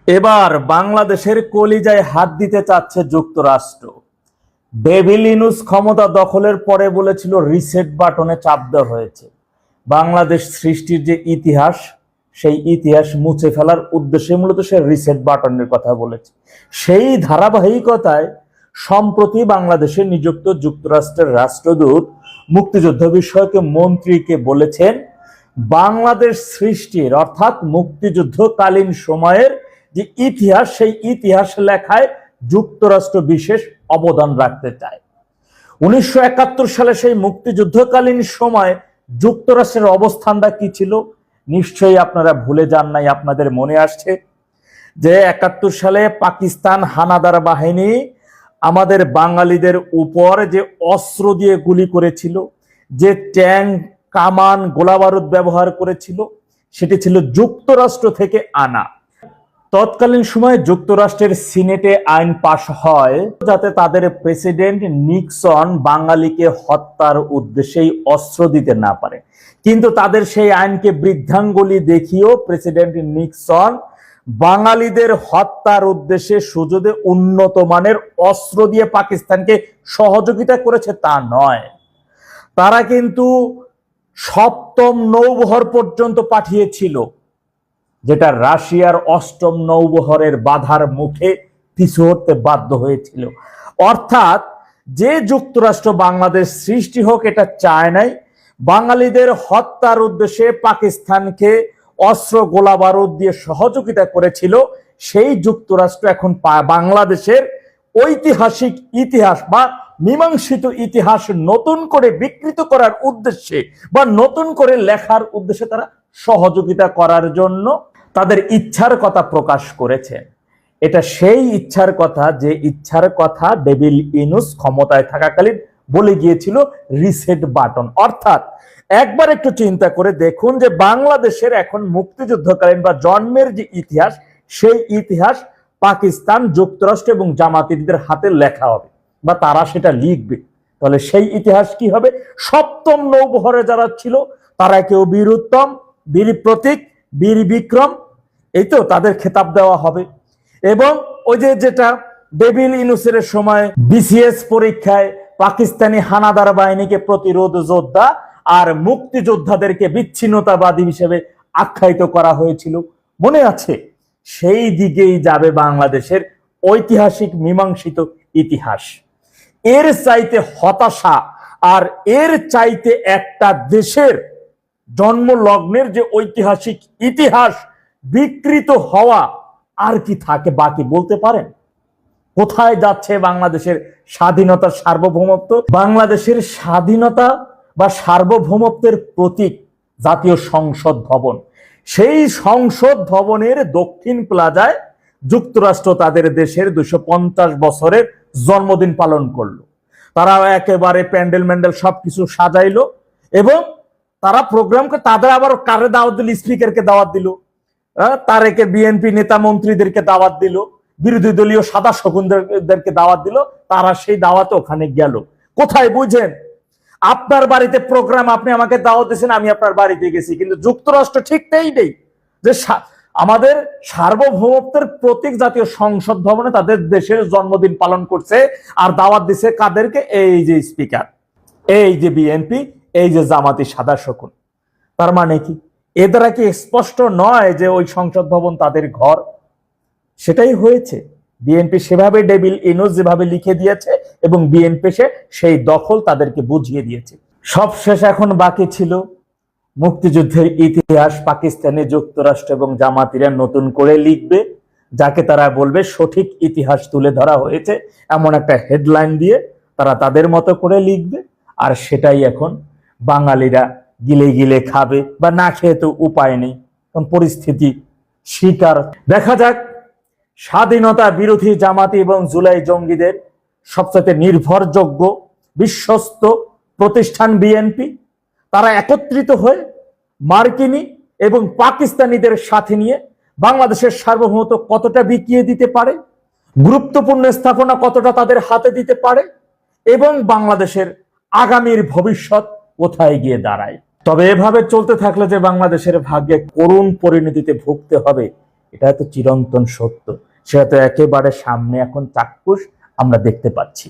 এবার বাংলাদেশের কলিজায় হাত দিতে চাচ্ছে যুক্তরাষ্ট্র। ডেভিল ইনুস ক্ষমতা দখলের পরে বলেছিল রিসেট বাটনে চাপ দেওয়া হয়েছে। বাংলাদেশ সৃষ্টির যে ইতিহাস, সেই ইতিহাস মুছে ফেলার উদ্দেশ্যে মূলত সে রিসেট বাটনের কথা বলেছে। সেই ধারাবাহিকতায় সম্প্রতি বাংলাদেশে নিযুক্ত যুক্তরাষ্ট্রের রাষ্ট্রদূত মুক্তিযুদ্ধ বিষয়ক মন্ত্রীকে বলেছেন, বাংলাদেশ সৃষ্টির অর্থাৎ মুক্তিযুদ্ধকালীন সময়ের যে ইতিহাস, সেই ইতিহাস লেখায় যুক্তরাষ্ট্র বিশেষ অবদান রাখতে চায়। 1971 সালে সেই মুক্তিযুদ্ধকালীন সময় যুক্তরাষ্ট্রের অবস্থানটা কি ছিল নিশ্চয়ই আপনারা ভুলে যান নাই। আপনাদের মনে আসছে যে 71 সালে পাকিস্তান হানাদার বাহিনী আমাদের বাঙালিদের উপর যে অস্ত্র দিয়ে গুলি করেছিল, যে ট্যাঙ্ক, কামান, গোলাবারুদ ব্যবহার করেছিল, সেটি ছিল যুক্তরাষ্ট্র থেকে আনা। তৎকালীন সময়ে যুক্তরাষ্ট্রের সিনেটে আইন পাশ হয় যাতে তাদের প্রেসিডেন্ট নিক্সন বাঙালিকে হত্যার উদ্দেশ্যেই অস্ত্র দিতে না পারে। কিন্তু তাদের সেই আইনকে বৃদ্ধাঙ্গুলি দেখিয়েও প্রেসিডেন্ট নিক্সন বাঙালিদের হত্যার উদ্দেশ্যে সুযোগে উন্নত মানের অস্ত্র দিয়ে পাকিস্তানকে সহযোগিতা করেছে তা নয়, তারা কিন্তু সপ্তম নৌবহর পর্যন্ত পাঠিয়েছিল, যেটা রাশিয়ার অষ্টম নৌবহরের বাধার মুখে পিছু হতে বাধ্য হয়েছিল। অর্থাৎ যে যুক্তরাষ্ট্র বাংলাদেশ সৃষ্টি হোক এটা চায় নাই, বাঙালিদের হত্যার উদ্দেশ্যে পাকিস্তানকে অস্ত্র গোলা বারুদ দিয়ে সহযোগিতা করেছিল, সেই যুক্তরাষ্ট্র এখন বাংলাদেশের ঐতিহাসিক ইতিহাস বা মীমাংসিত ইতিহাস নতুন করে বিকৃত করার উদ্দেশ্যে বা নতুন করে লেখার উদ্দেশ্যে তারা সহযোগিতা করার জন্য তাদের ইচ্ছার কথা প্রকাশ করেছে। এটা সেই ইচ্ছার কথা যে ইচ্ছার কথা ডেভিল ইনুস ক্ষমতায় থাকাকালীন বলে গিয়েছিল রিসেট বাটন। অর্থাৎ একবার একটু চিন্তা করে দেখুন যে বাংলাদেশের এখন মুক্তিযুদ্ধকালীন বা জন্মের যে ইতিহাস, সেই ইতিহাস পাকিস্তান, যুক্তরাষ্ট্র এবং জামাতিদের হাতে লেখা হবে বা তারা সেটা লিখবে। তাহলে সেই ইতিহাস কি হবে? সপ্তম নৌবহরে যারা ছিল তারা কেউ বীর উত্তম, বীর প্রতীক, বীর বিক্রম, এই তো তাদের খেতাব দেওয়া হবে। এবং ওই যে যেটা ডেভিল ইনুসের সময় বিসিএস পরীক্ষায় পাকিস্তানি হানাদার বাহিনীকে প্রতিরোধ যোদ্ধা আর মুক্তিযোদ্ধাদেরকে বিচ্ছিন্নতাবাদী হিসেবে আখ্যায়িত করা হয়েছিল, মনে আছে? সেই দিকেই যাবে বাংলাদেশের ঐতিহাসিক মীমাংসিত ইতিহাস। এর চাইতে হতাশা আর এর চাইতে একটা দেশের জন্ম লগ্নের যে ঐতিহাসিক ইতিহাস বিকৃত হওয়া আর কি থাকে বাকি বলতে পারেন? কোথায় যাচ্ছে বাংলাদেশের স্বাধীনতা, সার্বভৌমত্ব? বাংলাদেশের স্বাধীনতা বা সার্বভৌমত্বের প্রতীক জাতীয় সংসদ ভবন। সেই সংসদ ভবনের দক্ষিণ প্লাজায় যুক্তরাষ্ট্র তাদের দেশের 250 বছরের জন্মদিন পালন করলো। তারা একেবারে প্যান্ডেল ম্যান্ডেল সবকিছু সাজাইলো এবং তারা প্রোগ্রামকে তাদের আবার কারে দাওয়াত দিল? স্পিকারকে দাওয়াত দিল, তারেকে বিএনপি নেতা মন্ত্রীদেরকে দাওয়াত দিল, বিরোধী দলীয় সাদা শকুনদেরকে দাওয়াত দিল। তারা সেই দাওয়াতে ওখানে গেল। কোথায় বুঝেন? আপনার বাড়িতে প্রোগ্রাম, আপনি আমাকে দাওয়াত দিয়েছেন, আমি আপনার বাড়িতে গেছি, কিন্তু যুক্তরাষ্ট্র ঠিক তাই নেই যে আমাদের সার্বভৌমত্বের প্রতীক জাতীয় সংসদ ভবনে তাদের দেশের জন্মদিন পালন করছে আর দাওয়াত দিছে কাদেরকে? এই যে স্পিকার, এই যে বিএনপি, এই যে জামাতি সাদা শকুন। তার মানে কি এ দ্বারা কি স্পষ্ট নয় যে ওই সংসদ ভবন তাদের ঘর? সেটাই হয়েছে। বিএনপি সেভাবে ডেভিল ইনুস যেভাবে লিখে দিয়েছে এবং বিএনপি সেই দখল তাদেরকে বুঝিয়ে দিয়েছে। সবশেষ এখন বাকি ছিল মুক্তিযুদ্ধের ইতিহাস পাকিস্তানে যুক্তরাষ্ট্র এবং জামাতিরা নতুন করে লিখবে, যাকে তারা বলবে সঠিক ইতিহাস তুলে ধরা হয়েছে এমন একটা হেডলাইন দিয়ে তারা তাদের মতো করে লিখবে। আর সেটাই এখন বাঙালিরা গিলে গিলে খাবে বা না খেয়ে তো উপায় নেই, কারণ পরিস্থিতি শিকার। দেখা যাক স্বাধীনতা বিরোধী জামাতি এবং জুলাই জঙ্গিদের সবচেয়ে নির্ভরযোগ্য বিশ্বস্ত প্রতিষ্ঠান বিএনপি, তারা একত্রিত হয়ে মার্কিনী এবং পাকিস্তানিদের সাথে নিয়ে বাংলাদেশের সার্বভৌমত্ব কতটা বিকিয়ে দিতে পারে, গুরুত্বপূর্ণ স্থাপনা কতটা তাদের হাতে দিতে পারে এবং বাংলাদেশের আগামীর ভবিষ্যৎ কোথায় গিয়ে দাঁড়ায়। তবে এভাবে চলতে থাকলে যে বাংলাদেশের ভাগ্যে করুণ পরিণতিতে ভুগতে হবে এটা তো চিরন্তন সত্য, সেটা তো একেবারে সামনে এখন চাক্ষুষ আমরা দেখতে পাচ্ছি।